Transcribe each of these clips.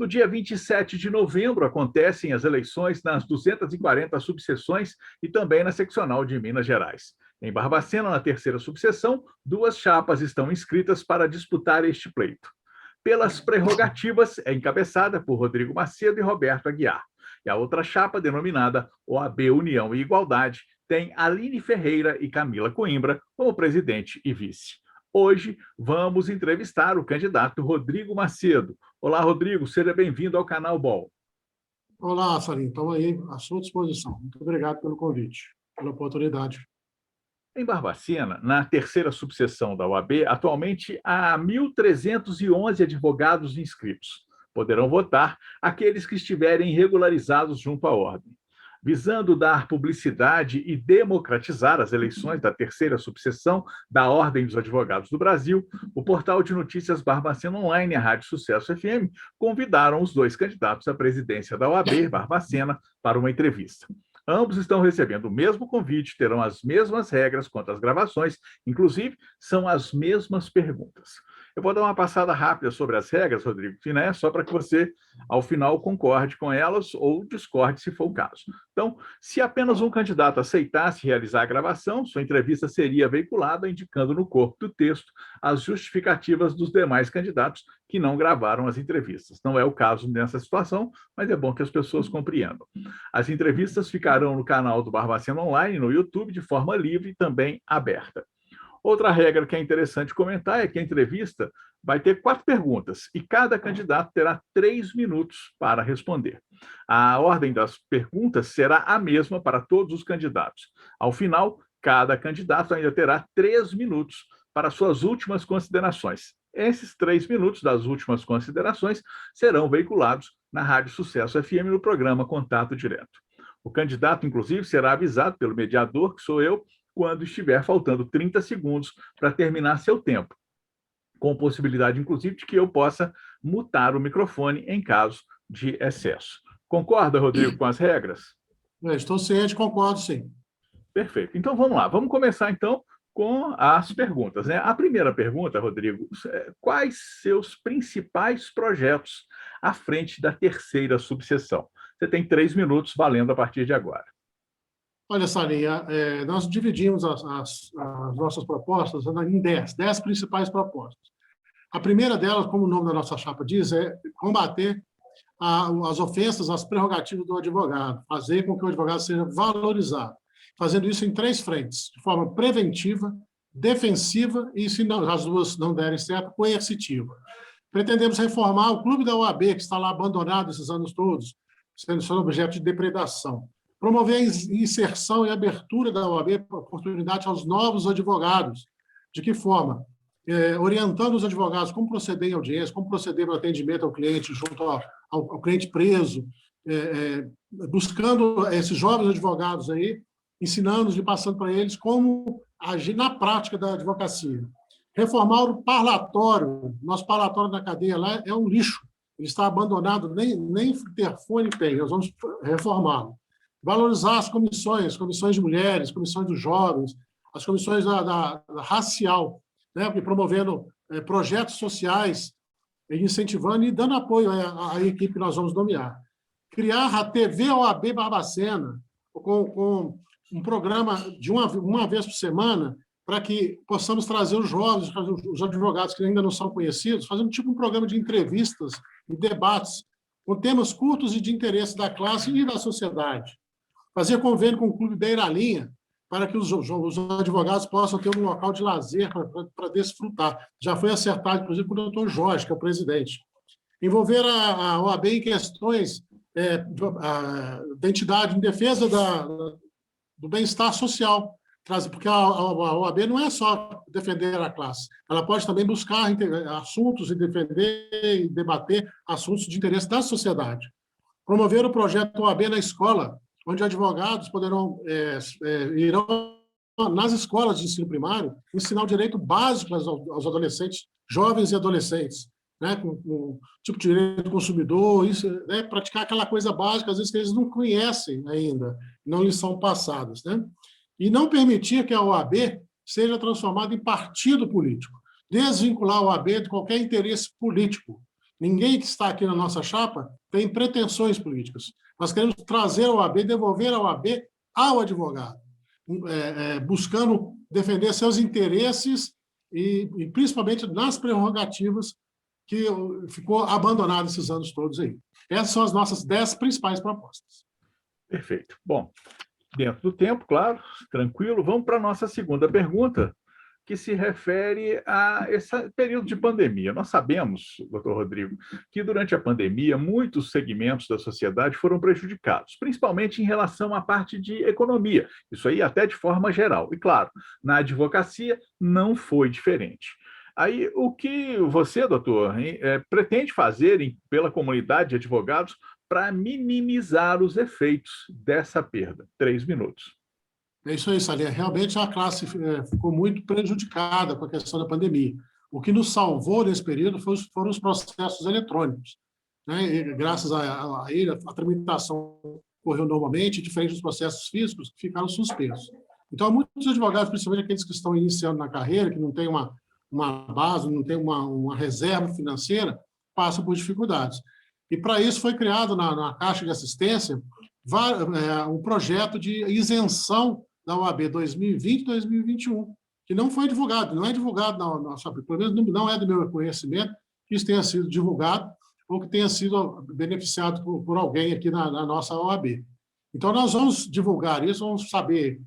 No dia 27 de novembro, acontecem as eleições nas 240 subseções e também na seccional de Minas Gerais. Em Barbacena, na terceira subseção, duas chapas estão inscritas para disputar este pleito. Pelas prerrogativas, é encabeçada por Rodrigo Macedo e Roberto Aguiar. E a outra chapa, denominada OAB União e Igualdade, tem Aline Ferreira e Camila Coimbra como presidente e vice. Hoje, vamos entrevistar o candidato Rodrigo Macedo. Olá, Rodrigo, seja bem-vindo ao canal BOL. Olá, Salim, estamos aí à sua disposição. Muito obrigado pelo convite, pela oportunidade. Em Barbacena, na terceira subseção da OAB, atualmente há 1.311 advogados inscritos. Poderão votar aqueles que estiverem regularizados junto à ordem. Visando dar publicidade e democratizar as eleições da terceira subseção da Ordem dos Advogados do Brasil, o portal de notícias Barbacena Online e a Rádio Sucesso FM convidaram os dois candidatos à presidência da OAB Barbacena para uma entrevista. Ambos estão recebendo o mesmo convite, terão as mesmas regras quanto às gravações, inclusive são as mesmas perguntas. Eu vou dar uma passada rápida sobre as regras, Rodrigo, né? Só para que você, ao final, concorde com elas ou discorde, se for o caso. Então, se apenas um candidato aceitasse realizar a gravação, sua entrevista seria veiculada, indicando no corpo do texto as justificativas dos demais candidatos que não gravaram as entrevistas. Não é o caso nessa situação, mas é bom que as pessoas compreendam. As entrevistas ficarão no canal do Barbacena Online, no YouTube, de forma livre e também aberta. Outra regra que é interessante comentar é que a entrevista vai ter 4 perguntas e cada candidato terá 3 minutos para responder. A ordem das perguntas será a mesma para todos os candidatos. Ao final, cada candidato ainda terá 3 minutos para suas últimas considerações. Esses 3 minutos das últimas considerações serão veiculados na Rádio Sucesso FM no programa Contato Direto. O candidato, inclusive, será avisado pelo mediador, que sou eu, quando estiver faltando 30 segundos para terminar seu tempo, com possibilidade, inclusive, de que eu possa mutar o microfone em caso de excesso. Concorda, Rodrigo, com as regras? Estou ciente, concordo, sim. Perfeito. Então, vamos lá. Vamos começar, então, com as perguntas, né? A primeira pergunta, Rodrigo, quais seus principais projetos à frente da terceira subseção? Você tem 3 minutos valendo a partir de agora. Olha, Salim, nós dividimos as nossas propostas em 10 principais propostas. A primeira delas, como o nome da nossa chapa diz, é combater as ofensas às prerrogativas do advogado, fazer com que o advogado seja valorizado, fazendo isso em 3 frentes, de forma preventiva, defensiva e, se não, as duas não derem certo, coercitiva. Pretendemos reformar o clube da OAB, que está lá abandonado esses anos todos, sendo objeto de depredação. Promover a inserção e abertura da OAB para oportunidade aos novos advogados. De que forma? Orientando os advogados como proceder em audiência, como proceder no atendimento ao cliente, junto ao cliente preso, buscando esses jovens advogados aí, ensinando e passando para eles como agir na prática da advocacia. Reformar o parlatório. Nosso parlatório na cadeia lá é um lixo. Ele está abandonado, nem interfone tem. Nós vamos reformá-lo. Valorizar as comissões de mulheres, comissões dos jovens, as comissões da racial, né? Promovendo projetos sociais, incentivando e dando apoio à equipe que nós vamos nomear. Criar a TV OAB Barbacena, com um programa de uma vez por semana, para que possamos trazer os jovens, os advogados que ainda não são conhecidos, fazendo tipo um programa de entrevistas e debates com temas curtos e de interesse da classe e da sociedade. Fazer convênio com o Clube Beira-Linha, para que os advogados possam ter um local de lazer para desfrutar. Já foi acertado, inclusive, com o doutor Jorge, que é o presidente. Envolver a OAB em questões da entidade em defesa do bem-estar social, porque a OAB não é só defender a classe, ela pode também buscar assuntos e defender e debater assuntos de interesse da sociedade. Promover o projeto OAB na escola, onde advogados irão nas escolas de ensino primário ensinar o direito básico aos adolescentes, jovens e adolescentes, né, com tipo de direito do consumidor, isso, né, praticar aquela coisa básica, às vezes, que eles não conhecem ainda, não lhes são passadas, né? E não permitir que a OAB seja transformada em partido político, desvincular a OAB de qualquer interesse político, Ninguém que está aqui na nossa chapa tem pretensões políticas. Nós queremos trazer a OAB, devolver a OAB ao advogado, buscando defender seus interesses e principalmente nas prerrogativas que ficou abandonado esses anos todos aí. Essas são as nossas 10 principais propostas. Perfeito. Bom, dentro do tempo, claro, tranquilo. Vamos para a nossa segunda pergunta, que se refere a esse período de pandemia. Nós sabemos, doutor Rodrigo, que durante a pandemia muitos segmentos da sociedade foram prejudicados, principalmente em relação à parte de economia, isso aí até de forma geral. E, claro, na advocacia não foi diferente. Aí, o que você, doutor, pretende fazer pela comunidade de advogados para minimizar os efeitos dessa perda? 3 minutos. É isso aí, Salia. Realmente a classe ficou muito prejudicada com a questão da pandemia. O que nos salvou nesse período foram os processos eletrônicos, né? E, graças a ele, a tramitação ocorreu normalmente, diferente dos processos físicos, que ficaram suspensos. Então, muitos advogados, principalmente aqueles que estão iniciando na carreira, que não têm uma base, não têm uma reserva financeira, passam por dificuldades. E, para isso, foi criado na Caixa de Assistência um projeto de isenção da OAB 2020 e 2021, que não foi divulgado, não é divulgado na nossa, pelo menos não é do meu conhecimento que isso tenha sido divulgado ou que tenha sido beneficiado por alguém aqui na nossa OAB. Então, nós vamos divulgar isso, vamos saber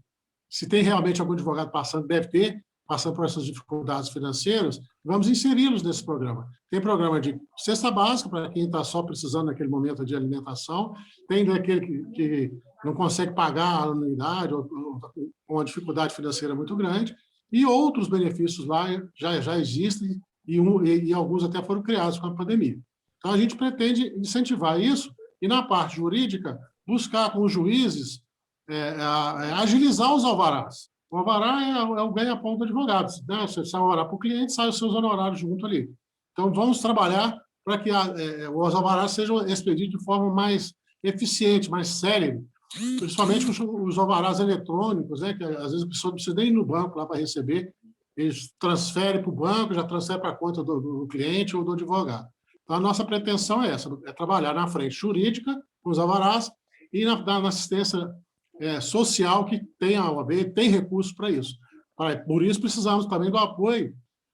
se tem realmente algum advogado passando, deve ter, passando por essas dificuldades financeiras, vamos inseri-los nesse programa. Tem programa de cesta básica, para quem está só precisando naquele momento de alimentação, tem daquele que não consegue pagar a anuidade, ou com uma dificuldade financeira muito grande, e outros benefícios lá já existem, e alguns até foram criados com a pandemia. Então, a gente pretende incentivar isso, e na parte jurídica, buscar com os juízes agilizar os alvarás. O alvará é o ganha-pão do advogado, né? Você sai o alvará para o cliente, sai os seus honorários junto ali. Então, vamos trabalhar para que os alvarás sejam expedidos de forma mais eficiente, mais célere, principalmente os alvarás eletrônicos, né? Que às vezes a pessoa não precisa nem ir no banco lá para receber, eles transferem para o banco, já transferem para a conta do cliente ou do advogado. Então, a nossa pretensão é essa, é trabalhar na frente jurídica, com os alvarás, e na assistência social, que tem a OAB, tem recursos para isso. Por isso, precisamos também do apoio,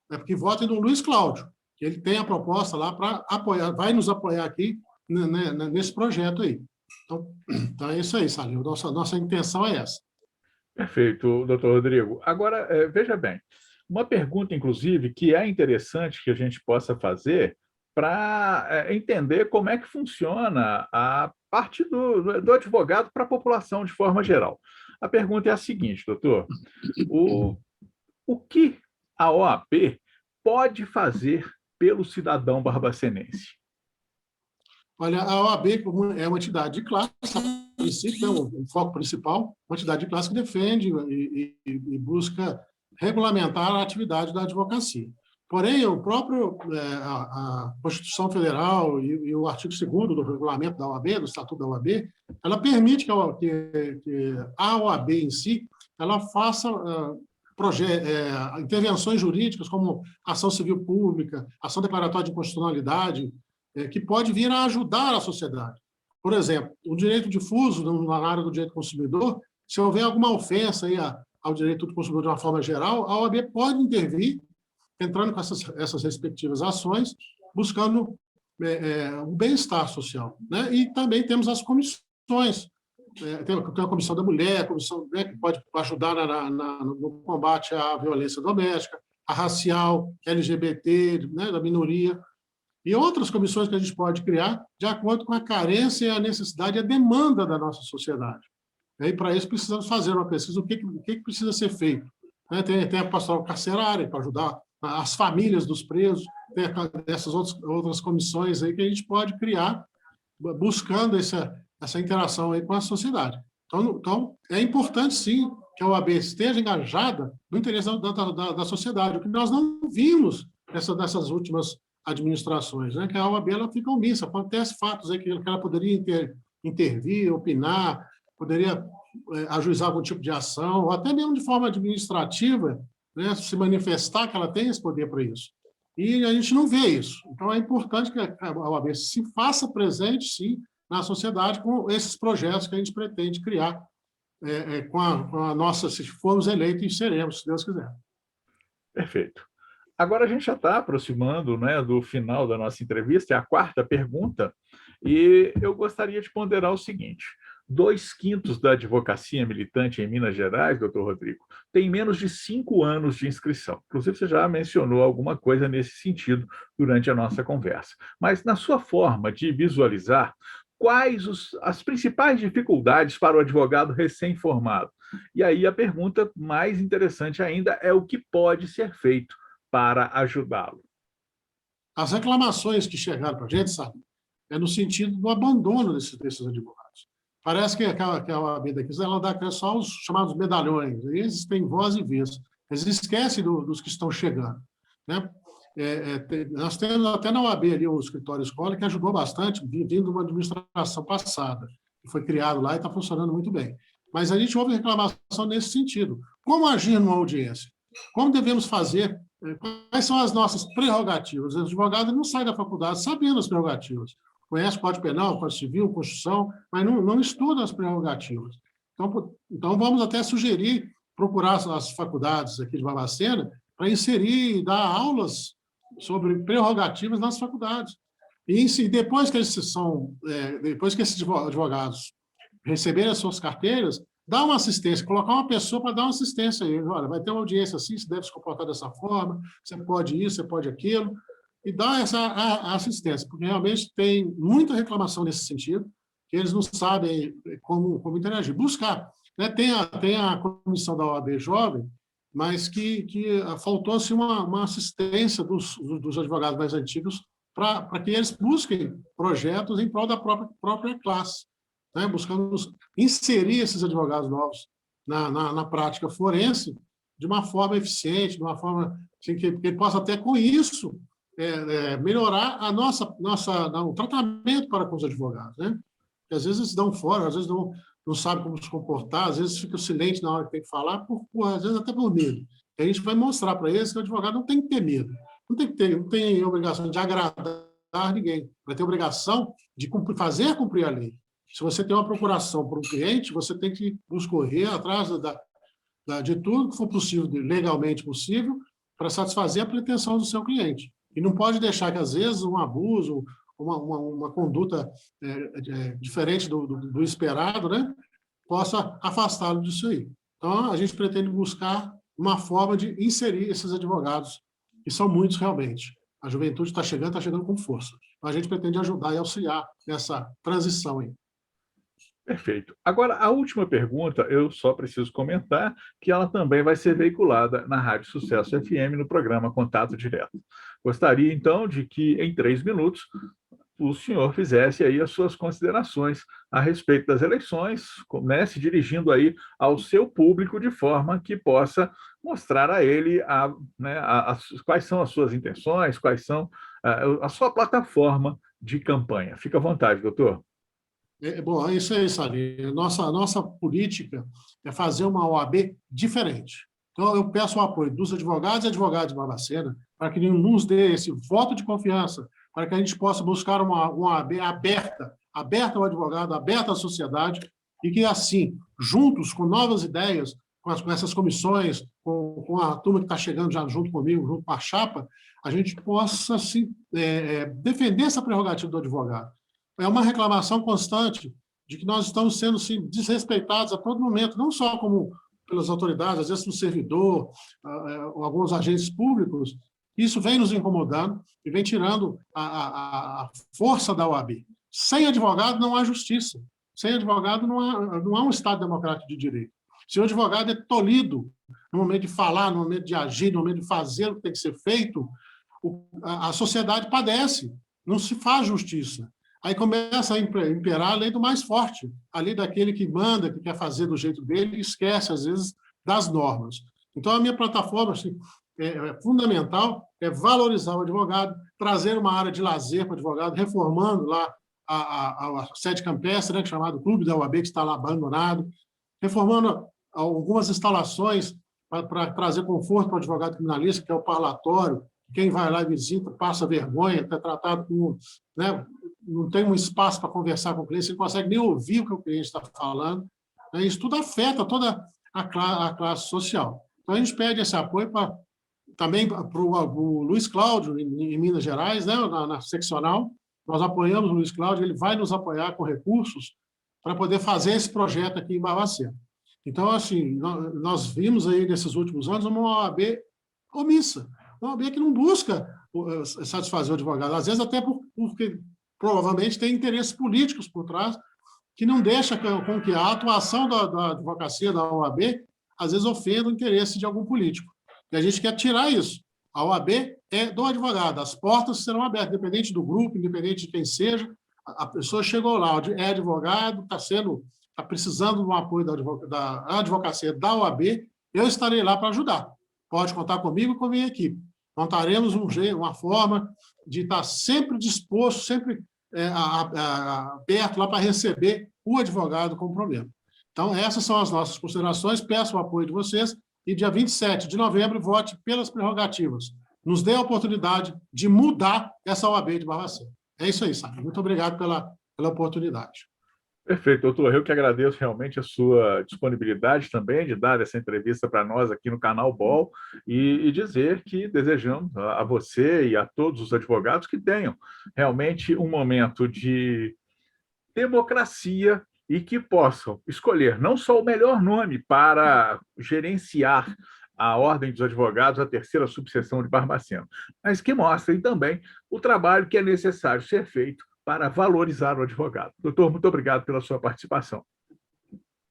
porque votem no Luiz Cláudio, que ele tem a proposta lá para apoiar, vai nos apoiar aqui nesse projeto aí. Então é isso aí, Salim. Nossa intenção é essa. Perfeito, doutor Rodrigo. Agora, veja bem, uma pergunta, inclusive, que é interessante que a gente possa fazer para entender como é que funciona a parte do advogado para a população de forma geral. A pergunta é a seguinte, doutor: o que a OAB pode fazer pelo cidadão barbacenense? Olha, a OAB é uma entidade de classe, a princípio, é o foco principal, uma entidade de classe que defende e busca regulamentar a atividade da advocacia. Porém, a Constituição Federal e o artigo 2º do regulamento da OAB, do Estatuto da OAB, ela permite que a OAB em si ela faça intervenções jurídicas, como ação civil pública, ação declaratória de inconstitucionalidade, que pode vir a ajudar a sociedade. Por exemplo, o direito difuso, na área do direito do consumidor, se houver alguma ofensa aí ao direito do consumidor de uma forma geral, a OAB pode intervir, entrando com essas respectivas ações, buscando o bem-estar social, né? E também temos as comissões. Tem a Comissão da Mulher, a comissão, né, que pode ajudar no combate à violência doméstica, a racial, LGBT, né, da minoria, e outras comissões que a gente pode criar de acordo com a carência e a necessidade e a demanda da nossa sociedade. E, para isso, precisamos fazer uma pesquisa, o que precisa ser feito. Tem a pastoral carcerária para ajudar as famílias dos presos, tem essas outras comissões aí que a gente pode criar, buscando essa interação aí com a sociedade. Então, é importante, sim, que a OAB esteja engajada no interesse da sociedade, o que nós não vimos nessas últimas administrações, né? Que a OAB ela fica omissa, acontece fatos aí que ela poderia intervir, opinar, poderia ajuizar algum tipo de ação, ou até mesmo de forma administrativa, né, se manifestar que ela tem esse poder para isso. e a gente não vê isso. Então, é importante que a OAB se faça presente, sim, na sociedade com esses projetos que a gente pretende criar com a nossa, se formos eleitos, e seremos, se Deus quiser. Perfeito. Agora a gente já está aproximando, né, do final da nossa entrevista, é a quarta pergunta, e eu gostaria de ponderar o seguinte: 2/5 da advocacia militante em Minas Gerais, doutor Rodrigo, tem menos de 5 anos de inscrição. Inclusive, você já mencionou alguma coisa nesse sentido durante a nossa conversa. Mas, na sua forma de visualizar, quais as principais dificuldades para o advogado recém-formado? E aí a pergunta mais interessante ainda é o que pode ser feito para ajudá-lo. As reclamações que chegaram para a gente, sabe, é no sentido do abandono desses advogados. Parece que a OAB daqui, ela dá só os chamados medalhões, eles têm voz e vez. Eles esquecem dos que estão chegando, né? Nós temos até na OAB ali o escritório escola, que ajudou bastante, vindo de uma administração passada, que foi criado lá e está funcionando muito bem. Mas a gente ouve reclamação nesse sentido. Como agir numa audiência? Como devemos fazer? Quais são as nossas prerrogativas? O advogado não sai da faculdade sabendo as prerrogativas. Conhece o Código Penal, o Código Civil, Constituição, mas não estuda as prerrogativas. Então, vamos até sugerir, procurar as faculdades aqui de Barbacena para inserir e dar aulas sobre prerrogativas nas faculdades. E depois que esses advogados receberem as suas carteiras, dar uma assistência, colocar uma pessoa para dar uma assistência a eles. Olha, vai ter uma audiência assim, você deve se comportar dessa forma, você pode isso, você pode aquilo, e dar a assistência, porque realmente tem muita reclamação nesse sentido, que eles não sabem como interagir. Buscar. Né? Tem a comissão da OAB Jovem, mas que faltou-se uma assistência dos advogados mais antigos para que eles busquem projetos em prol da própria classe, né? Buscando inserir esses advogados novos na prática forense de uma forma eficiente, de uma forma assim, que ele possa até, com isso, melhorar o tratamento para com os advogados, né? Porque às vezes eles dão fora, às vezes não sabem como se comportar, às vezes fica silente na hora que tem que falar, às vezes até por medo. E a gente vai mostrar para eles que o advogado não tem que ter medo, não tem obrigação de agradar ninguém, vai ter obrigação de fazer cumprir a lei. Se você tem uma procuração para um cliente, você tem que correr atrás de tudo que for possível, legalmente possível, para satisfazer a pretensão do seu cliente. E não pode deixar que, às vezes, um abuso, uma conduta diferente do esperado, né, possa afastá-lo disso aí. Então, a gente pretende buscar uma forma de inserir esses advogados, que são muitos realmente. A juventude está chegando com força. Então, a gente pretende ajudar e auxiliar nessa transição aí. Perfeito. Agora, a última pergunta, eu só preciso comentar que ela também vai ser veiculada na Rádio Sucesso FM, no programa Contato Direto. Gostaria, então, de que, em 3 minutos, o senhor fizesse aí as suas considerações a respeito das eleições, né, se dirigindo aí ao seu público de forma que possa mostrar a ele quais são as suas intenções, quais são a sua plataforma de campanha. Fica à vontade, doutor. Bom, é isso aí, Sali. Nossa política é fazer uma OAB diferente. Então, eu peço o apoio dos advogados e advogadas de Barbacena para que nos dê esse voto de confiança, para que a gente possa buscar uma OAB aberta ao advogado, aberta à sociedade, e que, assim, juntos, com novas ideias, com essas comissões, com a turma que está chegando já junto comigo, junto com a chapa, a gente possa assim, defender essa prerrogativa do advogado. É uma reclamação constante de que nós estamos sendo assim, desrespeitados a todo momento, não só como pelas autoridades, às vezes no servidor, alguns agentes públicos. Isso vem nos incomodando e vem tirando a força da OAB. Sem advogado não há justiça. Sem advogado não há um Estado democrático de direito. Se o advogado é tolhido no momento de falar, no momento de agir, no momento de fazer o que tem que ser feito, a sociedade padece, não se faz justiça. Aí começa a imperar a lei do mais forte, a lei daquele que manda, que quer fazer do jeito dele e esquece, às vezes, das normas. Então, a minha plataforma assim, fundamental é valorizar o advogado, trazer uma área de lazer para o advogado, reformando lá a sede campestre, né, chamado Clube da UAB, que está lá abandonado, reformando algumas instalações para trazer conforto para o advogado criminalista, que é o parlatório, quem vai lá e visita passa vergonha, está tratado com... Né, não tem um espaço para conversar com o cliente, você não consegue nem ouvir o que o cliente está falando. Né, isso tudo afeta toda a classe social. Então, a gente pede esse apoio também para o Luiz Cláudio, em Minas Gerais, né, na seccional. Nós apoiamos o Luiz Cláudio, ele vai nos apoiar com recursos para poder fazer esse projeto aqui em Barbacena. Então, assim, nós vimos aí nesses últimos anos uma OAB omissa, uma OAB que não busca satisfazer o advogado, às vezes até porque provavelmente tem interesses políticos por trás, que não deixa com que a atuação da advocacia, da OAB, às vezes ofenda o interesse de algum político. E a gente quer tirar isso. A OAB é do advogado, as portas serão abertas, independente do grupo, independente de quem seja, a pessoa chegou lá, é advogado, está precisando de um apoio da advocacia da OAB, eu estarei lá para ajudar. Pode contar comigo e com a minha equipe. Montaremos uma forma de estar sempre disposto, sempre aberto lá para receber o advogado com problema. Então, essas são as nossas considerações, peço o apoio de vocês e dia 27 de novembro vote pelas prerrogativas. Nos dê a oportunidade de mudar essa OAB de Barbacena. É isso aí, Sábio. Muito obrigado pela oportunidade. Perfeito, doutor. Eu que agradeço realmente a sua disponibilidade também de dar essa entrevista para nós aqui no canal BOL e dizer que desejamos a você e a todos os advogados que tenham realmente um momento de democracia e que possam escolher não só o melhor nome para gerenciar a Ordem dos Advogados, a terceira subseção de Barbacena, mas que mostrem também o trabalho que é necessário ser feito para valorizar o advogado. Doutor, muito obrigado pela sua participação.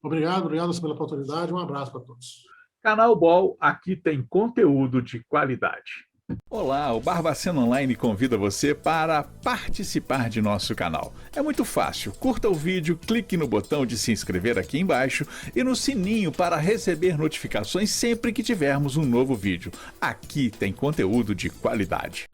Obrigado pela oportunidade. Um abraço para todos. Canal BOL, aqui tem conteúdo de qualidade. Olá, o Barbacena Online convida você para participar de nosso canal. É muito fácil, curta o vídeo, clique no botão de se inscrever aqui embaixo e no sininho para receber notificações sempre que tivermos um novo vídeo. Aqui tem conteúdo de qualidade.